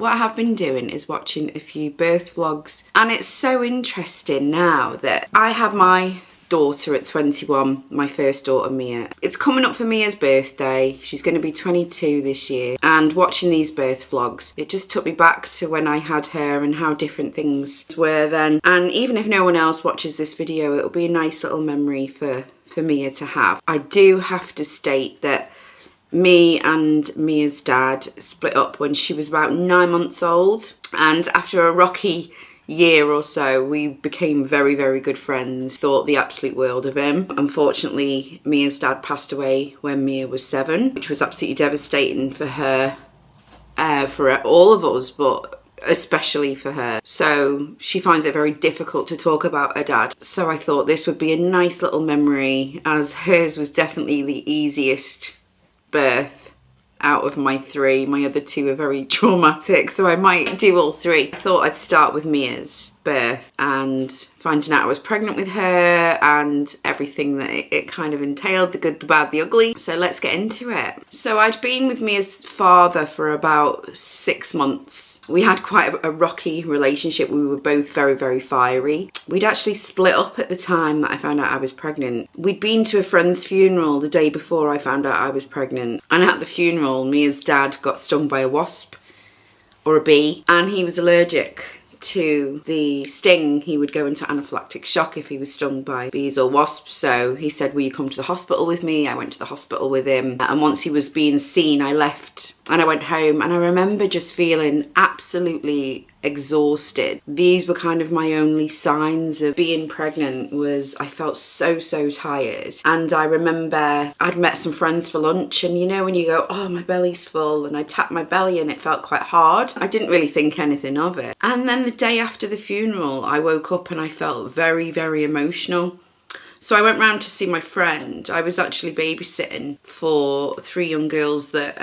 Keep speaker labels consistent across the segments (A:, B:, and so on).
A: what I have been doing is watching a few birth vlogs, and it's so interesting now that I had my daughter at 21, my first daughter Mia. It's coming up for Mia's birthday. She's going to be 22 this year, and watching these birth vlogs, it just took me back to when I had her and how different things were then. And even if no one else watches this video, it'll be a nice little memory for Mia to have. I do have to state that me and Mia's dad split up when she was about 9 months old, and after a rocky year or so we became very, very good friends. Thought the absolute world of him. Unfortunately, Mia's dad passed away when Mia was 7, which was absolutely devastating for her, for all of us, but especially for her. So she finds it very difficult to talk about her dad. So I thought this would be a nice little memory, as hers was definitely the easiest birth out of my 3. My other 2 are very traumatic, so I might do all 3. I thought I'd start with Mia's birth and finding out I was pregnant with her and everything that it kind of entailed, the good, the bad, the ugly. So let's get into it. So I'd been with Mia's father for about 6 months. We had quite a rocky relationship. We were both very, very fiery. We'd actually split up at the time that I found out I was pregnant. We'd been to a friend's funeral the day before I found out I was pregnant, and at the funeral Mia's dad got stung by a wasp or a bee, and he was allergic to the sting. He would go into anaphylactic shock if he was stung by bees or wasps. So he said, will you come to the hospital with me? I went to the hospital with him, and once he was being seen, I left and I went home, and I remember just feeling absolutely exhausted. These were kind of my only signs of being pregnant, was I felt so tired. And I remember I'd met some friends for lunch, and you know when you go, oh, my belly's full, and I tapped my belly and it felt quite hard. I didn't really think anything of it. And then the day after the funeral, I woke up and I felt very, very emotional. So I went round to see my friend. I was actually babysitting for 3 young girls that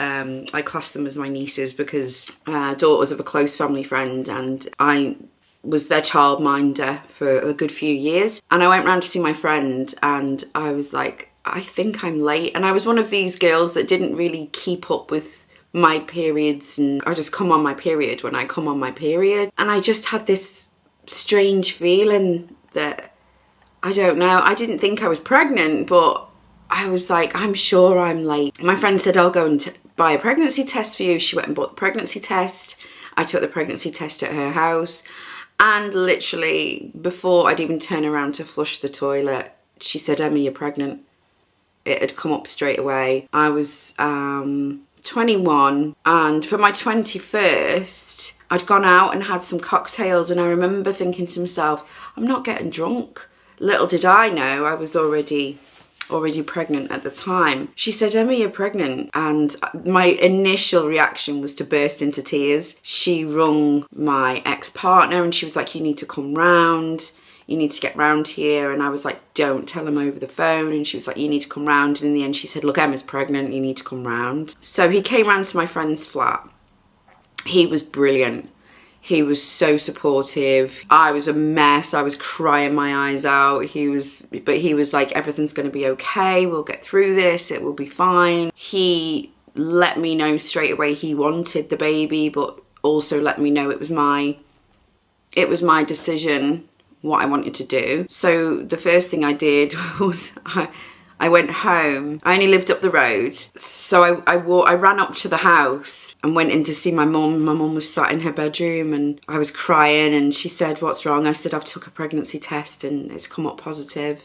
A: I class them as my nieces, because daughters of a close family friend, and I was their childminder for a good few years. And I went round to see my friend, and I was like, I think I'm late. And I was one of these girls that didn't really keep up with my periods, and I just come on my period when I come on my period. And I just had this strange feeling that, I don't know, I didn't think I was pregnant, but I was like, I'm sure I'm late. My friend said, I'll go and buy a pregnancy test for you. She went and bought the pregnancy test. I took the pregnancy test at her house, and literally before I'd even turn around to flush the toilet, she said, Emma, you're pregnant. It had come up straight away. I was 21, and for my 21st, I'd gone out and had some cocktails, and I remember thinking to myself, I'm not getting drunk. Little did I know I was already pregnant at the time. She said, Emma, you're pregnant. And my initial reaction was to burst into tears. She rung my ex-partner and she was like, you need to come round. You need to get round here. And I was like, don't tell him over the phone. And she was like, you need to come round. And in the end, she said, look, Emma's pregnant. You need to come round. So he came round to my friend's flat. He was brilliant. He was so supportive. I was a mess. I was crying my eyes out. He was like, everything's going to be okay. We'll get through this. It will be fine. He let me know straight away he wanted the baby, but also let me know it was my decision what I wanted to do. So the first thing I did was I went home. I only lived up the road. So I ran up to the house and went in to see my mum. My mum was sat in her bedroom and I was crying, and she said, what's wrong? I said, I've took a pregnancy test and it's come up positive.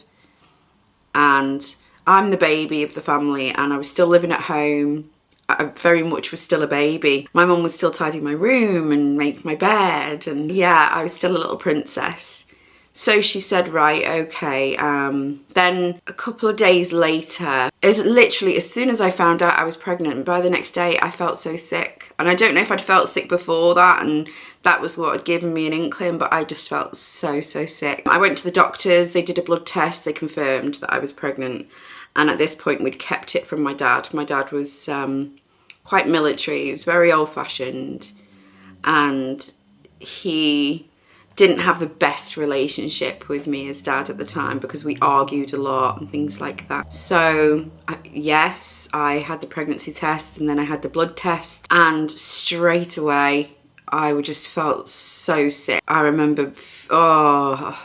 A: And I'm the baby of the family, and I was still living at home. I very much was still a baby. My mum was still tidying my room and making my bed. And yeah, I was still a little princess. So she said, right, okay. Then a couple of days later, as soon as I found out I was pregnant, by the next day I felt so sick. And I don't know if I'd felt sick before that, and that was what had given me an inkling, but I just felt so sick. I went to the doctors, they did a blood test, they confirmed that I was pregnant. And at this point we'd kept it from my dad. My dad was quite military, he was very old-fashioned, and he didn't have the best relationship with me as dad at the time because we argued a lot and things like that. So yes, I had the pregnancy test and then I had the blood test, and straight away I just felt so sick. I remember, oh,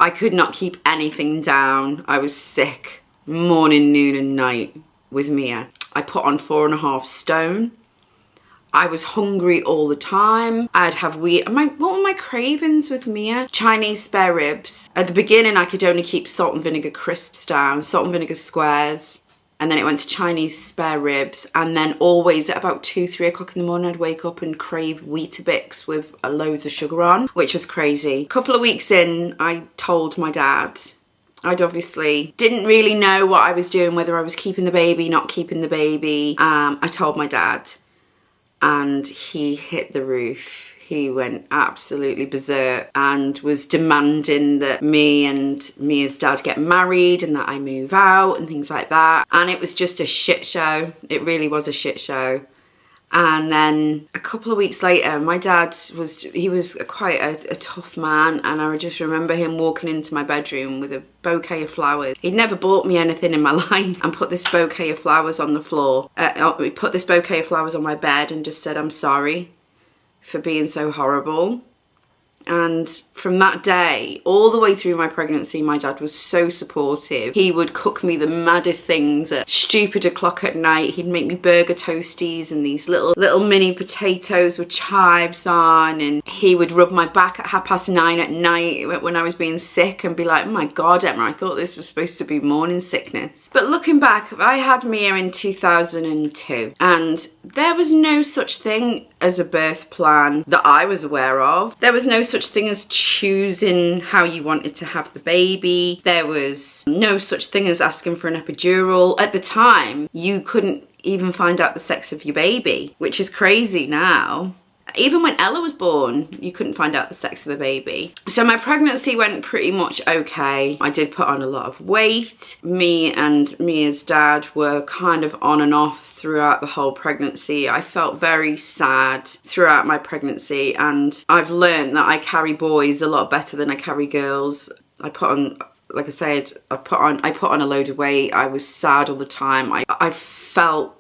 A: I could not keep anything down. I was sick morning, noon and night with Mia. I put on 4.5 stone. I was hungry all the time. I'd have what were my cravings with Mia? Chinese spare ribs. At the beginning, I could only keep salt and vinegar crisps down, salt and vinegar squares. And then it went to Chinese spare ribs. And then always at about 2, 3 o'clock in the morning, I'd wake up and crave Weetabix with loads of sugar on, which was crazy. A couple of weeks in, I told my dad. I'd obviously didn't really know what I was doing, whether I was keeping the baby, not keeping the baby. I told my dad. And he hit the roof. He went absolutely berserk and was demanding that me and Mia's dad get married and that I move out and things like that. And it was just a shit show. It really was a shit show. And then a couple of weeks later, my dad was quite a tough man, and I just remember him walking into my bedroom with a bouquet of flowers. He'd never bought me anything in my life and put this bouquet of flowers on the floor. He put this bouquet of flowers on my bed and just said, "I'm sorry for being so horrible." And from that day, all the way through my pregnancy, my dad was so supportive. He would cook me the maddest things at stupid o'clock at night. He'd make me burger toasties and these little mini potatoes with chives on. And he would rub my back at 9:30 at night when I was being sick and be like, "Oh my God, Emma, I thought this was supposed to be morning sickness." But looking back, I had Mia in 2002 and there was no such thing as a birth plan that I was aware of. There was no such thing as choosing how you wanted to have the baby. There was no such thing as asking for an epidural. At the time, you couldn't even find out the sex of your baby, which is crazy now. Even when Ella was born, you couldn't find out the sex of the baby. So my pregnancy went pretty much okay. I did put on a lot of weight. Me and Mia's dad were kind of on and off throughout the whole pregnancy. I felt very sad throughout my pregnancy, and I've learned that I carry boys a lot better than I carry girls. I put on, like I said, I put on a load of weight. I was sad all the time. I felt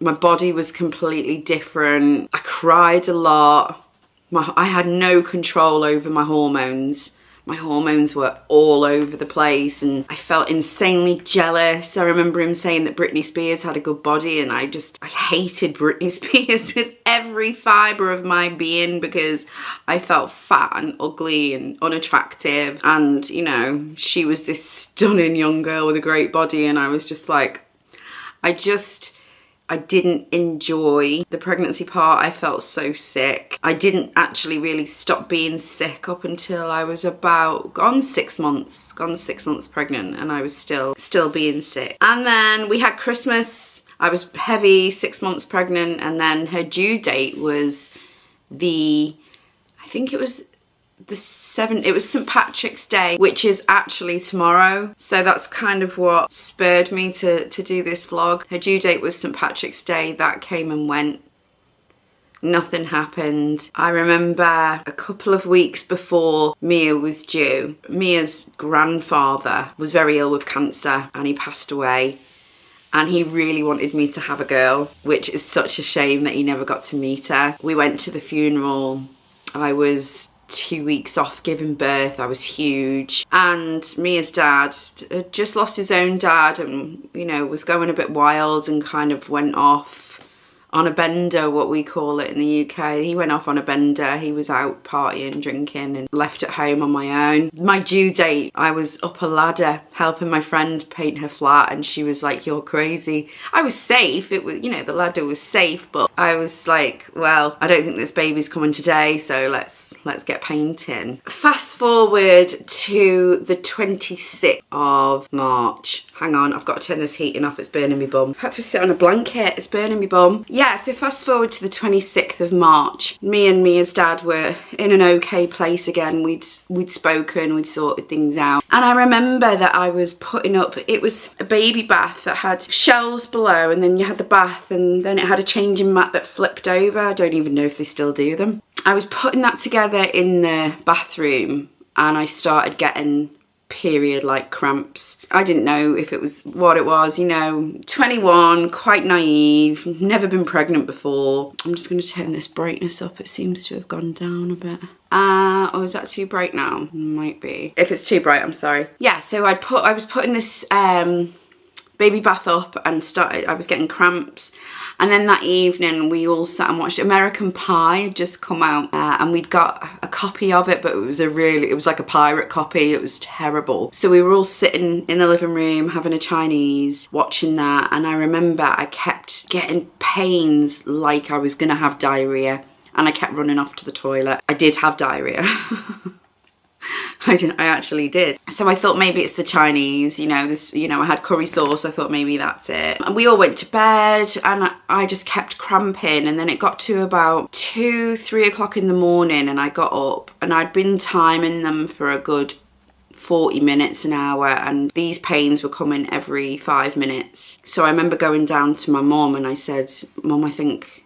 A: my body was completely different. I cried a lot. I had no control over my hormones. My hormones were all over the place and I felt insanely jealous. I remember him saying that Britney Spears had a good body, and I hated Britney Spears with every fibre of my being because I felt fat and ugly and unattractive. And, you know, she was this stunning young girl with a great body, and I was just like, I didn't enjoy the pregnancy part. I felt so sick. I didn't actually really stop being sick up until I was about gone 6 months pregnant, and I was still being sick. And then we had Christmas. I was heavy, 6 months pregnant, and then her due date was I think it was it was St. Patrick's Day, which is actually tomorrow. So that's kind of what spurred me to do this vlog. Her due date was St. Patrick's Day. That came and went. Nothing happened. I remember a couple of weeks before Mia was due, Mia's grandfather was very ill with cancer and he passed away. And he really wanted me to have a girl, which is such a shame that he never got to meet her. We went to the funeral. I was 2 weeks off giving birth. I was huge. And Mia's dad had just lost his own dad and, you know, was going a bit wild and kind of went off on a bender, what we call it in the UK. He went off on a bender. He was out partying, drinking, and left at home on my own. My due date, I was up a ladder helping my friend paint her flat, and she was like, "You're crazy." I was safe. It was, you know, the ladder was safe, but I was like, well, I don't think this baby's coming today, so let's get painting. Fast forward to the 26th of March. Hang on, I've got to turn this heating off, it's burning me bum. I had to sit on a blanket, it's burning me bum. Yeah, so fast forward to the 26th of March. Me and Mia's dad were in an okay place again. We'd spoken, we'd sorted things out. And I remember that I was putting up, it was a baby bath that had shelves below, and then you had the bath, and then it had a changing mat that flipped over. I don't even know if they still do them. I was putting that together in the bathroom, and I started getting period-like cramps. I didn't know if it was what it was, you know, 21, quite naive, never been pregnant before. I'm just going to turn this brightness up. It seems to have gone down a bit. Oh, is that too bright now? Might be. If it's too bright, I'm sorry. Yeah, so I was putting this baby bath up and I was getting cramps. And then that evening we all sat and watched American Pie. Had just come out and we'd got a copy of it, but it was like a pirate copy. It was terrible. So we were all sitting in the living room having a Chinese, watching that. And I remember I kept getting pains like I was gonna have diarrhea, and I kept running off to the toilet. I did have diarrhea. I actually did. So I thought maybe it's the Chinese, you know, I had curry sauce. I thought maybe that's it. And we all went to bed and I just kept cramping. And then it got to about 2, 3 o'clock in the morning and I got up and I'd been timing them for a good 40 minutes, an hour, and these pains were coming every 5 minutes. So I remember going down to my mum and I said, Mum, I think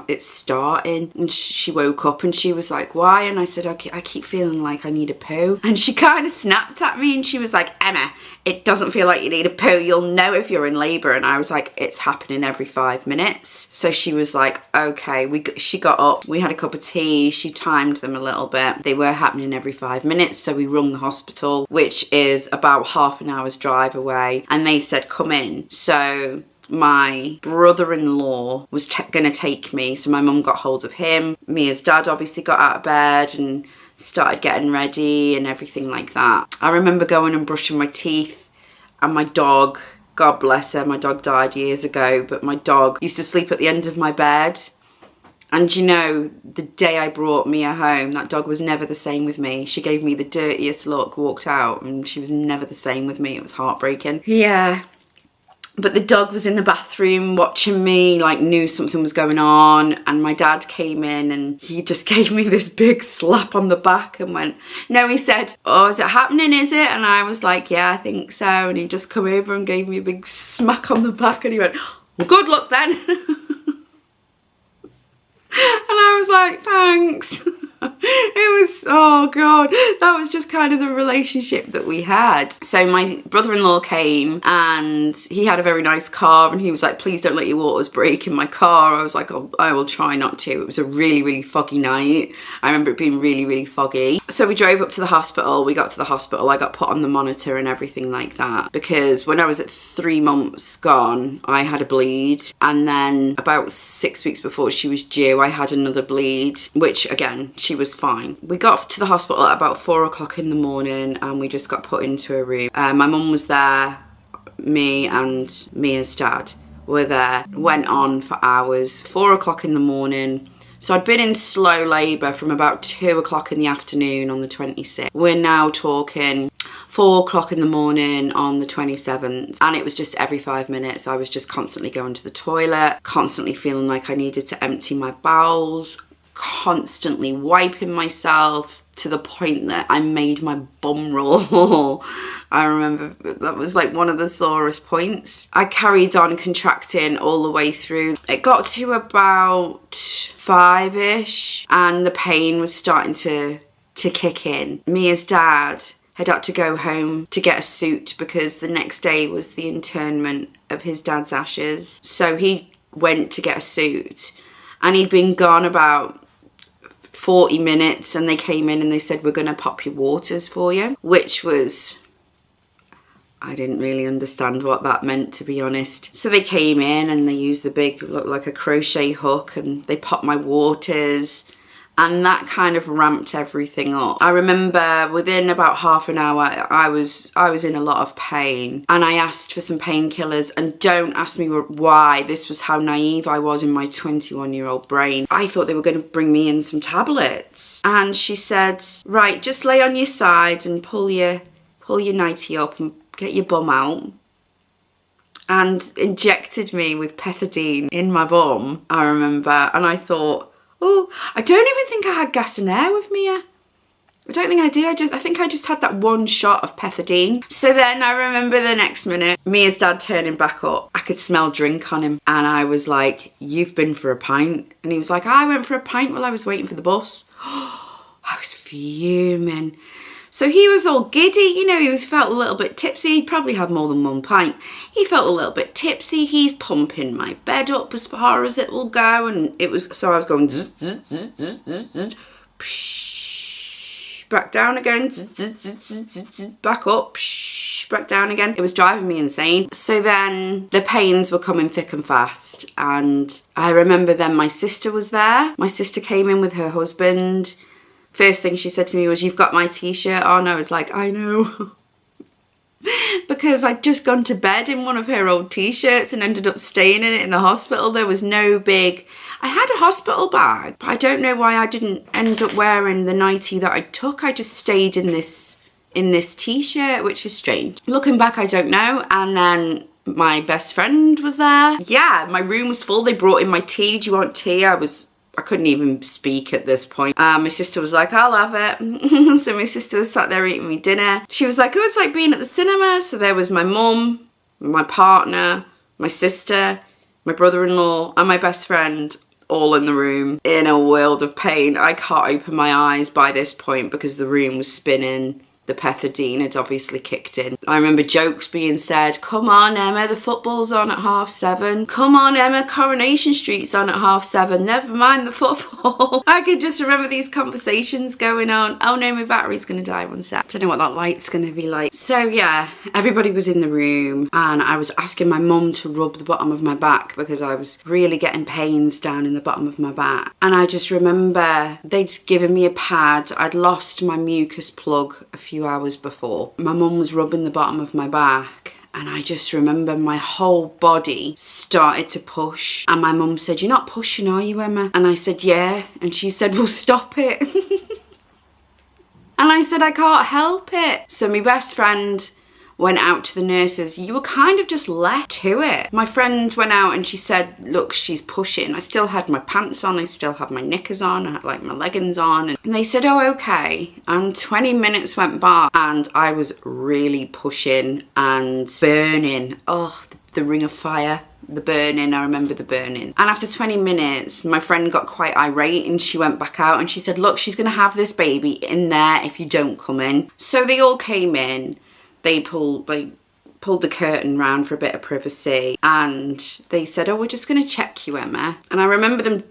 A: it's starting. And she woke up and she was like, why? And I said, I keep feeling like I need a poo. And she kind of snapped at me and she was like, Emma, it doesn't feel like you need a poo. You'll know if you're in labour. And I was like, it's happening every 5 minutes. So she was like, okay. She got up, we had a cup of tea, she timed them a little bit. They were happening every 5 minutes. So we rung the hospital, which is about half an hour's drive away. And they said, come in. So my brother-in-law was going to take me, so my mum got hold of him. Mia's dad obviously got out of bed and started getting ready and everything like that. I remember going and brushing my teeth, and my dog, God bless her, my dog died years ago, but my dog used to sleep at the end of my bed. And you know, the day I brought Mia home, that dog was never the same with me. She gave me the dirtiest look, walked out, and she was never the same with me. It was heartbreaking. Yeah. But the dog was in the bathroom watching me, like knew something was going on. And my dad came in and he just gave me this big slap on the back and went, no, he said, oh, is it happening, is it? And I was like, yeah, I think so. And he just come over and gave me a big smack on the back and he went, well, good luck then. And I was like, thanks. It was, oh God, that was just kind of the relationship that we had. So my brother-in-law came and he had a very nice car and he was like, please don't let your waters break in my car. I was like, oh, I will try not to. It was a really, really foggy night. I remember it being really, really foggy. So we drove up to the hospital. We got to the hospital. I got put on the monitor and everything like that because when I was at 3 months gone, I had a bleed. And then about 6 weeks before she was due, I had another bleed, which again, she was fine. We got to the hospital at about 4 o'clock in the morning and we just got put into a room. My mum was there, me and Mia's dad were there. Went on for hours, 4 o'clock in the morning. So I'd been in slow labour from about 2 o'clock in the afternoon on the 26th. We're now talking 4 o'clock in the morning on the 27th. And it was just every 5 minutes. I was just constantly going to the toilet, constantly feeling like I needed to empty my bowels, constantly wiping myself to the point that I made my bum roll. I remember that was like one of the sorest points. I carried on contracting all the way through. It got to about 5-ish and the pain was starting to kick in. Mia's dad had had to go home to get a suit because the next day was the interment of his dad's ashes. So he went to get a suit and he'd been gone about 40 minutes and they came in and they said, we're going to pop your waters for you, which was, I didn't really understand what that meant, to be honest. So they came in and they used the big, looked like a crochet hook, and they popped my waters. And that kind of ramped everything up. I remember within about half an hour, I was in a lot of pain and I asked for some painkillers, and don't ask me why. This was how naive I was in my 21-year-old brain. I thought they were going to bring me in some tablets. And she said, right, just lay on your side and pull your nightie up and get your bum out. And injected me with pethidine in my bum, I remember. And I thought, oh, I don't even think I had gas and air with Mia. I don't think I did. I think I just had that one shot of pethidine. So then I remember the next minute, Mia's dad turning back up. I could smell drink on him. And I was like, you've been for a pint. And he was like, I went for a pint while I was waiting for the bus. I was fuming. So he was all giddy, you know, felt a little bit tipsy. He probably had more than 1 pint. He felt a little bit tipsy. He's pumping my bed up as far as it will go. And it was, so I was going, zzz, zzz, zzz, zzz, zzz, zzz, psh, back down again, zzz, zzz, zzz, zzz, zzz, back up, psh, back down again. It was driving me insane. So then the pains were coming thick and fast. And I remember then my sister was there. My sister came in with her husband. First thing she said to me was, "You've got my t-shirt on." I was like, I know. Because I'd just gone to bed in one of her old t-shirts and ended up staying in it in the hospital. There was no big... I had a hospital bag, but I don't know why I didn't end up wearing the nightie that I took. I just stayed in this t-shirt, which is strange. Looking back, I don't know. And then my best friend was there. Yeah, my room was full. They brought in my tea. "Do you want tea?" I couldn't even speak at this point. My sister was like, "I'll have it." So my sister was sat there eating me dinner. She was like, "Oh, it's like being at the cinema." So there was my mum, my partner, my sister, my brother-in-law, and my best friend all in the room in a world of pain. I can't open my eyes by this point because the room was spinning. The pethidine had obviously kicked in. I remember jokes being said, "Come on, Emma, the football's on at 7:30. Come on, Emma, Coronation Street's on at 7:30. Never mind the football." I could just remember these conversations going on. "Oh no, my battery's gonna die one sec. Don't know what that light's gonna be like." So yeah, everybody was in the room and I was asking my mum to rub the bottom of my back because I was really getting pains down in the bottom of my back. And I just remember they'd given me a pad. I'd lost my mucus plug a few hours before. My mum was rubbing the bottom of my back and I just remember my whole body started to push, and my mum said, "You're not pushing, are you, Emma?" And I said, "Yeah." And she said, "Well, stop it." And I said, "I can't help it." So my best friend went out to the nurses. You were kind of just left to it. My friend went out and she said, "Look, she's pushing." I still had my pants on, I still had my knickers on, I had like my leggings on. And they said, "Oh, okay." And 20 minutes went by and I was really pushing and burning. Oh, the ring of fire. The burning, I remember the burning. And after 20 minutes, my friend got quite irate and she went back out and she said, "Look, she's gonna have this baby in there if you don't come in." So they all came in. They pulled the curtain round for a bit of privacy and they said, "Oh, we're just going to check you, Emma." And I remember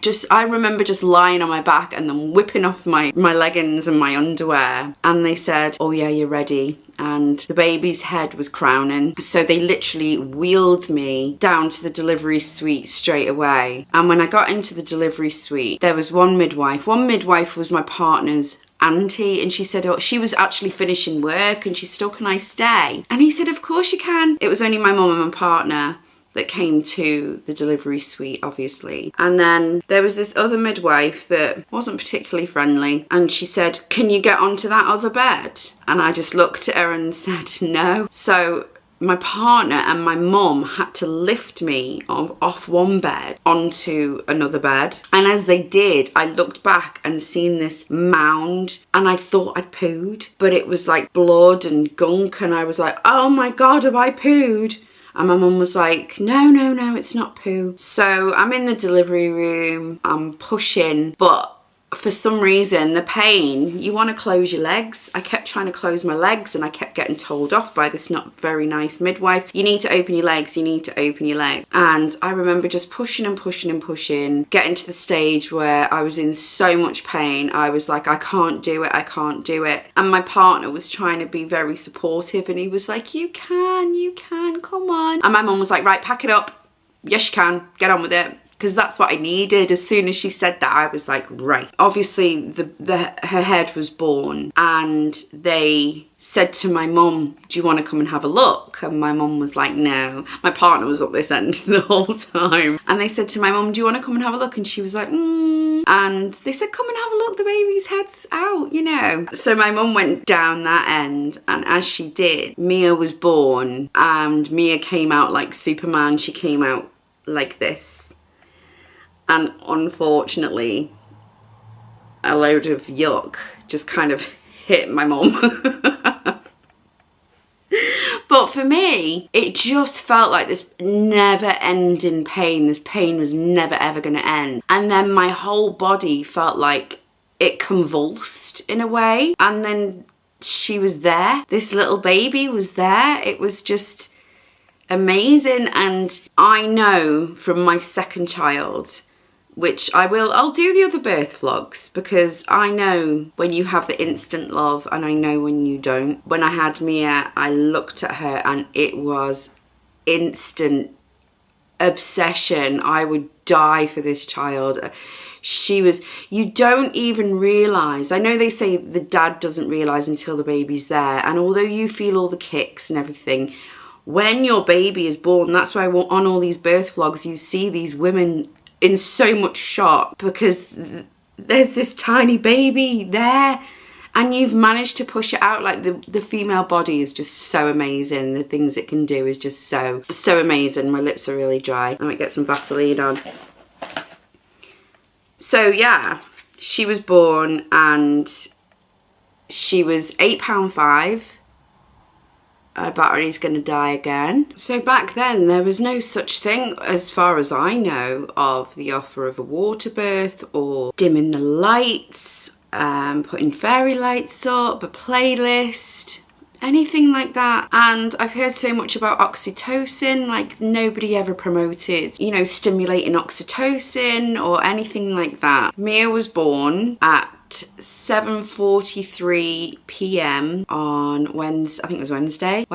A: just lying on my back and then whipping off my leggings and my underwear. And they said, "Oh yeah, you're ready." And the baby's head was crowning. So they literally wheeled me down to the delivery suite straight away. And when I got into the delivery suite, there was one midwife. One midwife was my partner's auntie, and she said, "Oh," she was actually finishing work and she said, "Oh, can I stay?" And he said, "Of course you can." It was only my mum and my partner that came to the delivery suite, obviously. And then there was this other midwife that wasn't particularly friendly and she said, "Can you get onto that other bed?" And I just looked at her and said no. So my partner and my mum had to lift me off one bed onto another bed. And as they did, I looked back and seen this mound and I thought I'd pooed, but it was like blood and gunk. And I was like, "Oh my God, have I pooed?" And my mum was like, no, it's not poo. So I'm in the delivery room, I'm pushing, but for some reason, the pain, you want to close your legs. I kept trying to close my legs and I kept getting told off by this not very nice midwife. "You need to open your legs, you need to open your legs." And I remember just pushing and pushing and pushing, getting to the stage where I was in so much pain. I was like, "I can't do it, I can't do it." And my partner was trying to be very supportive and he was like, you can, come on. And my mum was like, "Right, pack it up. Yes, you can, get on with it." Because that's what I needed. As soon as she said that, I was like, right. Obviously, her head was born and they said to my mum, "Do you want to come and have a look?" And my mum was like, no. My partner was up this end the whole time. And they said to my mum, "Do you want to come and have a look?" And she was like, And they said, "Come and have a look, the baby's head's out, you know." So my mum went down that end, and as she did, Mia was born, and Mia came out like Superman. She came out like this. And unfortunately, a load of yuck just kind of hit my mum. But for me, it just felt like this never-ending pain. This pain was never ever going to end. And then my whole body felt like it convulsed in a way. And then she was there. This little baby was there. It was just amazing. And I know from my second child, which I'll do the other birth vlogs, because I know when you have the instant love and I know when you don't. When I had Mia, I looked at her and it was instant obsession. I would die for this child. You don't even realise. I know they say the dad doesn't realise until the baby's there. And although you feel all the kicks and everything, when your baby is born, that's why on all these birth vlogs, you see these women in so much shock because there's this tiny baby there and you've managed to push it out. Like the female body is just so amazing. The things it can do is just so amazing. My lips are really dry. I might get some Vaseline on. So yeah, she was born and she was £8.5. Her battery's going to die again. So back then there was no such thing, as far as I know, of the offer of a water birth or dimming the lights, putting fairy lights up, a playlist, anything like that. And I've heard so much about oxytocin, like nobody ever promoted, you know, stimulating oxytocin or anything like that. Mia was born at 7:43 p.m. on Wednesday. I think it was Wednesday.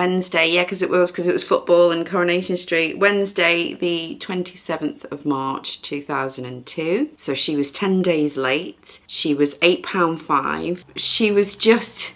A: Yeah, because it was football in Coronation Street. Wednesday, the 27th of March 2002. So she was 10 days late. She was £8.5. She was just,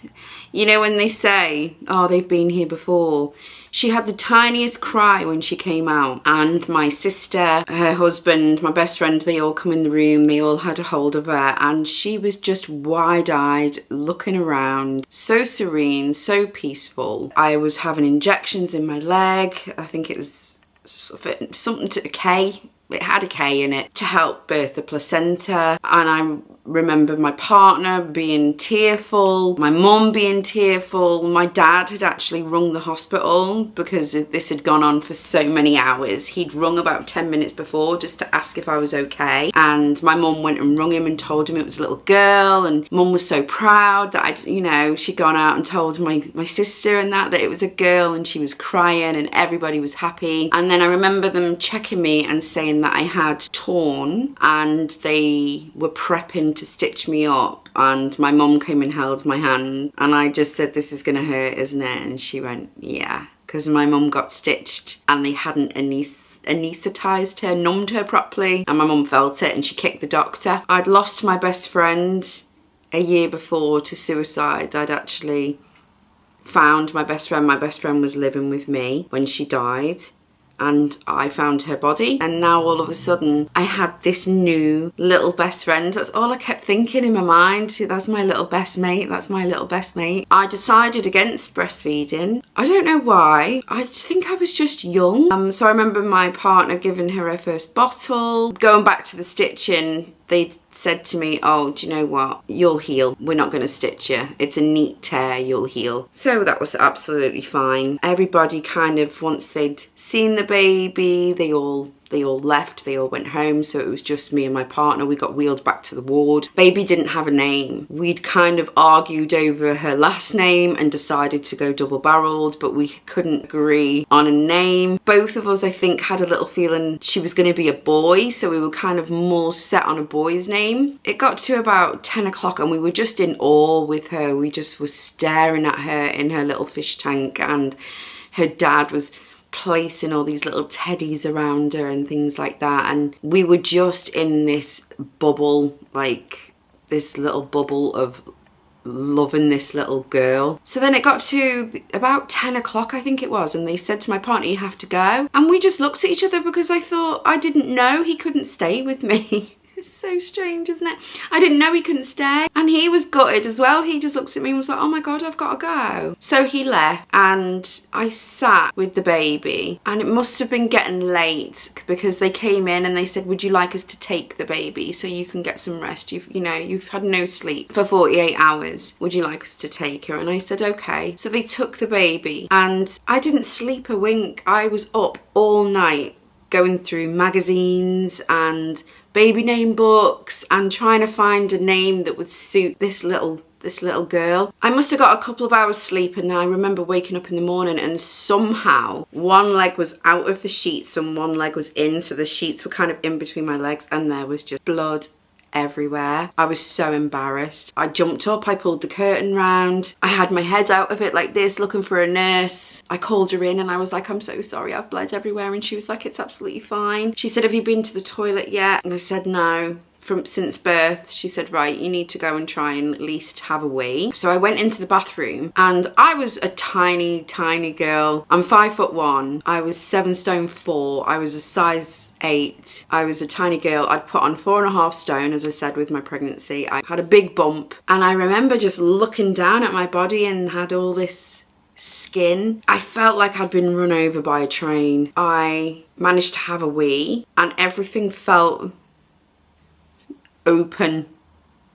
A: you know, when they say, oh, they've been here before. She had the tiniest cry when she came out, and my sister, her husband, my best friend, they all come in the room, they all had a hold of her, and she was just wide-eyed, looking around, so serene, so peaceful. I was having injections in my leg. I think it was something to a K. It had a K in it to help birth the placenta. And I remember my partner being tearful, my mum being tearful. My dad had actually rung the hospital because this had gone on for so many hours. He'd rung about 10 minutes before just to ask if I was okay. And my mum went and rung him and told him it was a little girl. And mum was so proud that she'd gone out and told my sister and that it was a girl, and she was crying and everybody was happy. And then I remember them checking me and saying that I had torn, and they were prepping to stitch me up, and my mum came and held my hand, and I just said, this is gonna hurt, isn't it? And she went, yeah, because my mum got stitched and they hadn't anaesthetised her, numbed her properly, and my mum felt it and she kicked the doctor. I'd lost my best friend a year before to suicide. I'd actually found my best friend. My best friend was living with me when she died, and I found her body, and now all of a sudden I had this new little best friend. That's all I kept thinking in my mind. That's my little best mate. That's my little best mate. I decided against breastfeeding. I don't know why. I think I was just young. So I remember my partner giving her first bottle. Going back to the stitching, they said to me, oh, do you know what? You'll heal. We're not going to stitch you. It's a neat tear. You'll heal. So that was absolutely fine. Everybody kind of, once they'd seen the baby, they all left, they all went home, so it was just me and my partner. We got wheeled back to the ward. Baby didn't have a name. We'd kind of argued over her last name and decided to go double-barreled, but we couldn't agree on a name. Both of us, I think, had a little feeling she was going to be a boy, so we were kind of more set on a boy's name. It got to about 10 o'clock and we were just in awe with her. We just were staring at her in her little fish tank, and her dad was placing all these little teddies around her and things like that, and we were just in this bubble, like this little bubble of loving this little girl. So then it got to about 10 o'clock, I think it was, and they said to my partner, you have to go. And we just looked at each other because I didn't know he couldn't stay with me. It's so strange, isn't it? I didn't know he couldn't stay, and he was gutted as well. He just looked at me and was like, oh my God, I've got to go. So he left, and I sat with the baby, and it must have been getting late because they came in and they said, would you like us to take the baby so you can get some rest? You've had no sleep for 48 hours. Would you like us to take her? And I said, okay. So they took the baby, and I didn't sleep a wink. I was up all night going through magazines and baby name books and trying to find a name that would suit this little girl. I must have got a couple of hours sleep, and then I remember waking up in the morning and somehow one leg was out of the sheets and one leg was in, so the sheets were kind of in between my legs and there was just blood everywhere. I was so embarrassed. I jumped up, I pulled the curtain round, I had my head out of it like this looking for a nurse. I called her in and I was like, I'm so sorry, I've bled everywhere, and she was like, it's absolutely fine. She said, have you been to the toilet yet? And I said no. Since birth. She said, right, you need to go and try and at least have a wee. So I went into the bathroom, and I was a tiny girl. I'm 5'1". I was 7 stone 4. I was a size 8. I was a tiny girl. I'd put on 4.5 stone, as I said, with my pregnancy. I had a big bump, and I remember just looking down at my body and had all this skin. I felt like I'd been run over by a train. I managed to have a wee, and everything felt open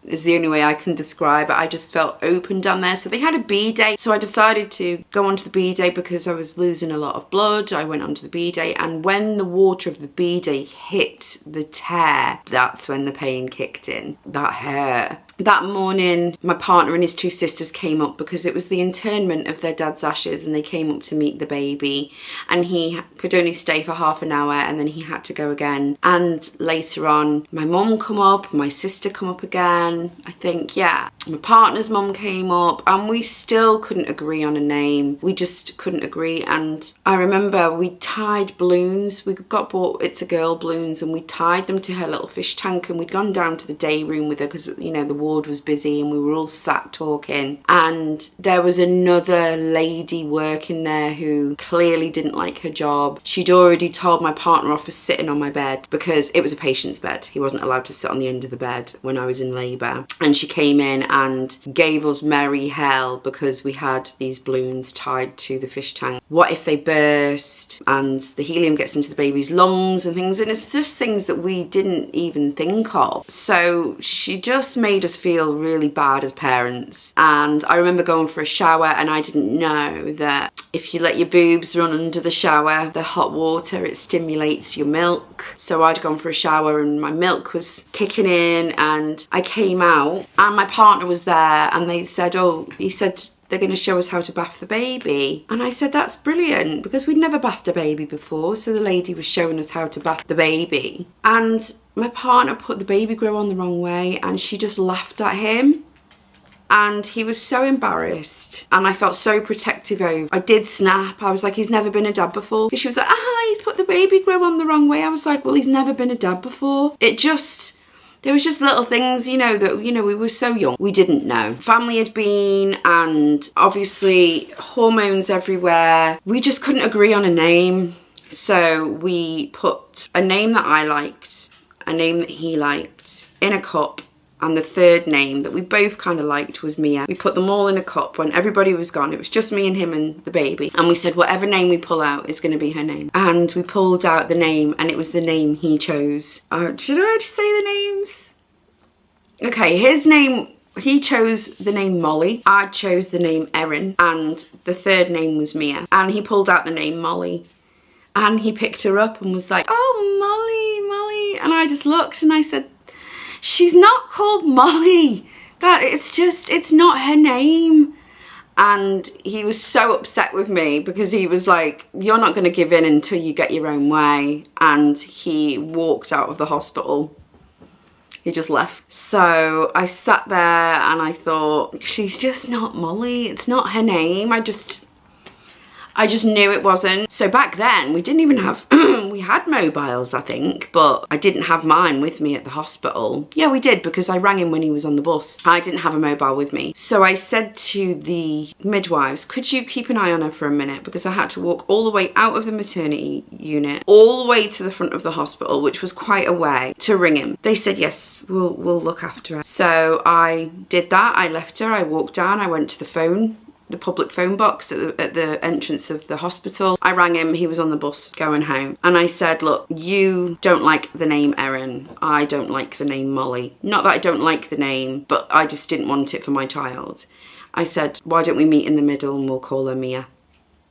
A: is the only way I can describe it. I just felt open down there. So they had a B-day. So I decided to go onto the B-day because I was losing a lot of blood. I went onto the B-day, and when the water of the B-day hit the tear, that's when the pain kicked in. That hurt. That morning, my partner and his 2 sisters came up because it was the interment of their dad's ashes, and they came up to meet the baby, and he could only stay for half an hour and then he had to go again. And later on, my mum come up, my sister come up again, I think, yeah. My partner's mum came up, and we still couldn't agree on a name. We just couldn't agree. And I remember we tied balloons. We got bought It's a Girl balloons, and we tied them to her little fish tank, and we'd gone down to the day room with her because, you know, the ward was busy and we were all sat talking. And there was another lady working there who clearly didn't like her job. She'd already told my partner off for sitting on my bed because it was a patient's bed. He wasn't allowed to sit on the end of the bed when I was in labour. And she came in and gave us merry hell because we had these balloons tied to the fish tank. What if they burst and the helium gets into the baby's lungs and things? And it's just things that we didn't even think of. So she just made us feel really bad as parents. And I remember going for a shower, and I didn't know that if you let your boobs run under the shower, the hot water, it stimulates your milk. So I'd gone for a shower and my milk was kicking in, and I came out and my partner was there, and they said, he said, they're going to show us how to bath the baby. And I said, that's brilliant, because we'd never bathed a baby before. So the lady was showing us how to bath the baby. And my partner put the baby grow on the wrong way, and she just laughed at him. And he was so embarrassed, and I felt so protective over. I did snap. I was like, he's never been a dad before. Because she was like, he put the baby grow on the wrong way. I was like, well, he's never been a dad before. There was just little things, you know, that, you know, we were so young. We didn't know. Family had been, and obviously hormones everywhere. We just couldn't agree on a name. So we put a name that I liked, a name that he liked, in a cup. And the third name that we both kind of liked was Mia. We put them all in a cup when everybody was gone. It was just me and him and the baby. And we said, whatever name we pull out is going to be her name. And we pulled out the name, and it was the name he chose. Should I just say the names? Okay, his name, he chose the name Molly. I chose the name Erin. And the third name was Mia. And he pulled out the name Molly. And he picked her up and was like, oh, Molly. And I just looked and I said, she's not called Molly. It's not her name. And he was so upset with me because he was like, you're not going to give in until you get your own way. And he walked out of the hospital. He just left. So I sat there and I thought, she's just not Molly. It's not her name. I just knew it wasn't. So back then, we didn't even have, we had mobiles, I think, but I didn't have mine with me at the hospital. Yeah, we did, because I rang him when he was on the bus. I didn't have a mobile with me. So I said to the midwives, could you keep an eye on her for a minute? Because I had to walk all the way out of the maternity unit, all the way to the front of the hospital, which was quite a way, to ring him. They said, yes, we'll look after her. So I did that. I left her. I walked down. I went to the public phone box at the entrance of the hospital. I rang him, he was on the bus going home. And I said, look, you don't like the name Erin. I don't like the name Molly. Not that I don't like the name, but I just didn't want it for my child. I said, why don't we meet in the middle and we'll call her Mia?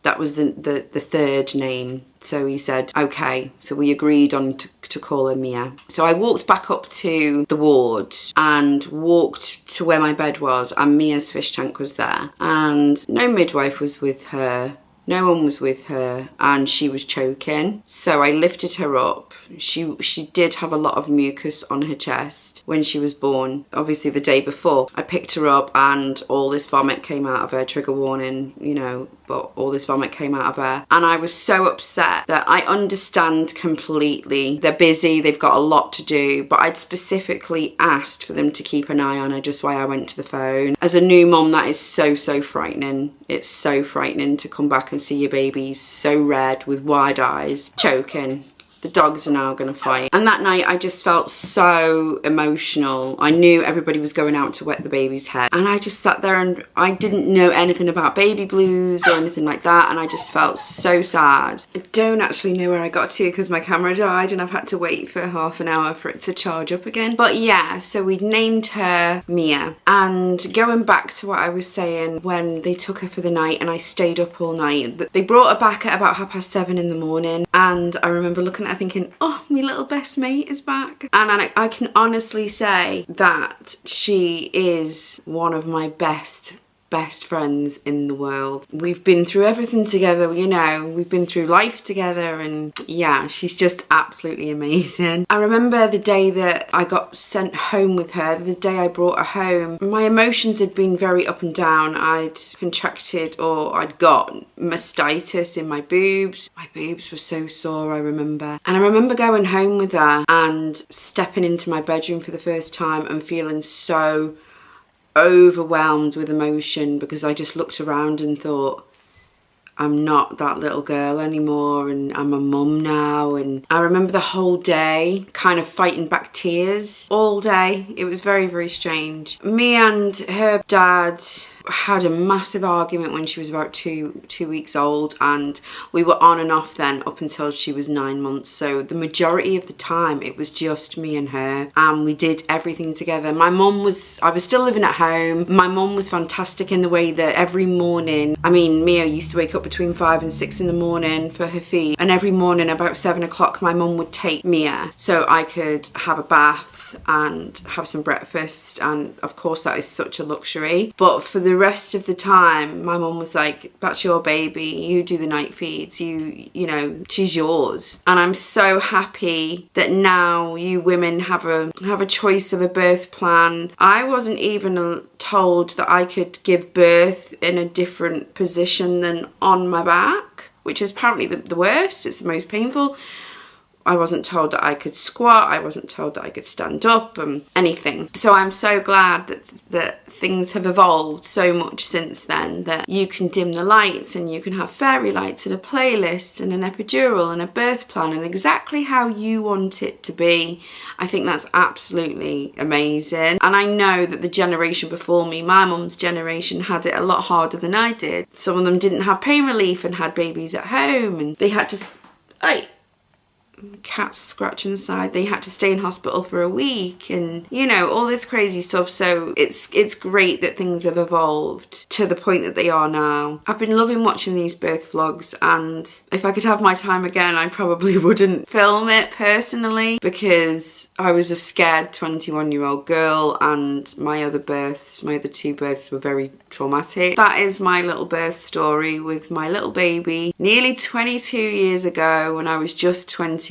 A: That was the third name. So he said, okay. So we agreed on to call her Mia. So I walked back up to the ward and walked to where my bed was, and Mia's fish tank was there. And no midwife was with her. No one was with her, and she was choking. So I lifted her up. She did have a lot of mucus on her chest when she was born. Obviously the day before, I picked her up and all this vomit came out of her. Trigger warning, you know, but all this vomit came out of her. And I was so upset that I understand completely. They're busy, they've got a lot to do, but I'd specifically asked for them to keep an eye on her, just why I went to the phone. As a new mum, that is so frightening. It's so frightening to come back and see your baby so red with wide eyes, choking. The dogs are now going to fight. And that night I just felt so emotional. I knew everybody was going out to wet the baby's head. And I just sat there and I didn't know anything about baby blues or anything like that. And I just felt so sad. I don't actually know where I got to because my camera died and I've had to wait for half an hour for it to charge up again. But yeah, so we'd named her Mia. And going back to what I was saying, when they took her for the night and I stayed up all night, they brought her back at about 7:30 in the morning. And I remember looking at her thinking, oh, my little best mate is back. And I can honestly say that she is one of my best friends in the world. We've been through everything together, you know, we've been through life together, and yeah, she's just absolutely amazing. I remember the day that I got sent home with her, the day I brought her home, my emotions had been very up and down. I'd contracted, or I'd got mastitis in my boobs. My boobs were so sore, I remember. And I remember going home with her and stepping into my bedroom for the first time and feeling so overwhelmed with emotion, because I just looked around and thought, I'm not that little girl anymore, and I'm a mum now. And I remember the whole day kind of fighting back tears all day. It was very strange. Me and her dad had a massive argument when she was about two weeks old, and we were on and off then up until she was 9 months. So the majority of the time it was just me and her, and we did everything together. I was still living at home. My mum was fantastic in the way that every morning, I mean, Mia used to wake up between 5 and 6 in the morning for her feed, and every morning about 7 o'clock my mum would take Mia so I could have a bath and have some breakfast, and of course that is such a luxury. But for the rest of the time my mum was like, that's your baby, you do the night feeds, you know, she's yours. And I'm so happy that now you women have a choice of a birth plan. I wasn't even told that I could give birth in a different position than on my back, which is apparently the worst. It's the most painful. I wasn't told that I could squat. I wasn't told that I could stand up, anything. So I'm so glad that things have evolved so much since then, that you can dim the lights and you can have fairy lights and a playlist and an epidural and a birth plan and exactly how you want it to be. I think that's absolutely amazing. And I know that the generation before me, my mum's generation, had it a lot harder than I did. Some of them didn't have pain relief and had babies at home, and they had to... Cats scratching the side, they had to stay in hospital for a week, and you know, all this crazy stuff. So it's great that things have evolved to the point that they are now. I've been loving watching these birth vlogs, and if I could have my time again I probably wouldn't film it personally, because I was a scared 21-year-old girl, and my other two births were very traumatic. That is my little birth story with my little baby nearly 22 years ago when I was just 21.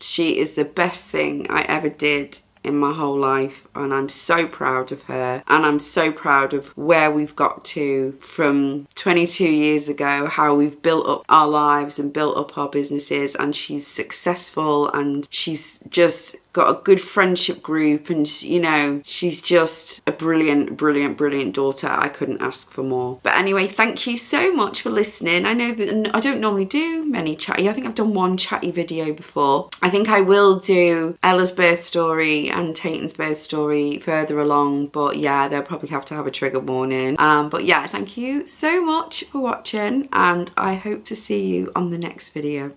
A: She is the best thing I ever did in my whole life, and I'm so proud of her, and I'm so proud of where we've got to from 22 years ago, how we've built up our lives and built up our businesses, and she's successful, and she's just got a good friendship group, and you know, she's just a brilliant daughter. I couldn't ask for more. But anyway, thank you so much for listening. I know that I don't normally do many chatty. I think I've done one chatty video before. I think I will do Ella's birth story and Tayton's birth story further along, but yeah, they'll probably have to have a trigger warning. But yeah, thank you so much for watching, and I hope to see you on the next video.